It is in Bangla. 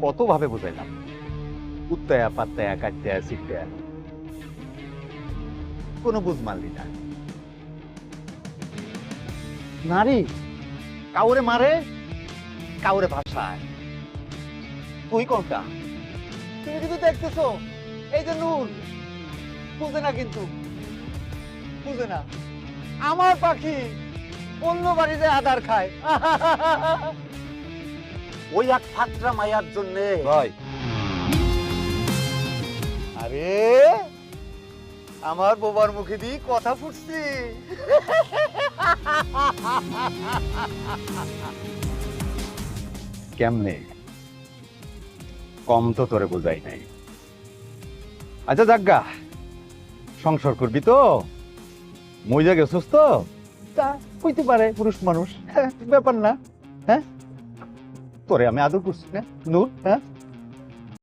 কত ভাবে বুঝাইলাম, উত্তায়া পাত্তায়া কাটতায়া সিটতায়া, কোনো বুঝ মারলি না। নারী কাউরে মারে, কাউরে ভাষায়। তুই কোনটা? তুমি কিন্তু দেখতেছো এই যে নূর বুঝে না, কিন্তু বুঝে না। আমার পাখি অন্য বাড়িতে আদার খায়। ওই এক ফাত্রা মায়ার জন্য ভাই। আরে আমার বোবার মুখে দিয়ে কথা ফুটছি। কেমনে কম তো তোরে বোঝাই নাই। আচ্ছা জাগা, সংসার করবি তো, মজা গেছিস তো, তা হইতে পারে পুরুষ মানুষ, ব্যাপার না। হ্যাঁ তোরে আমি আদর করছি না নূর? হ্যাঁ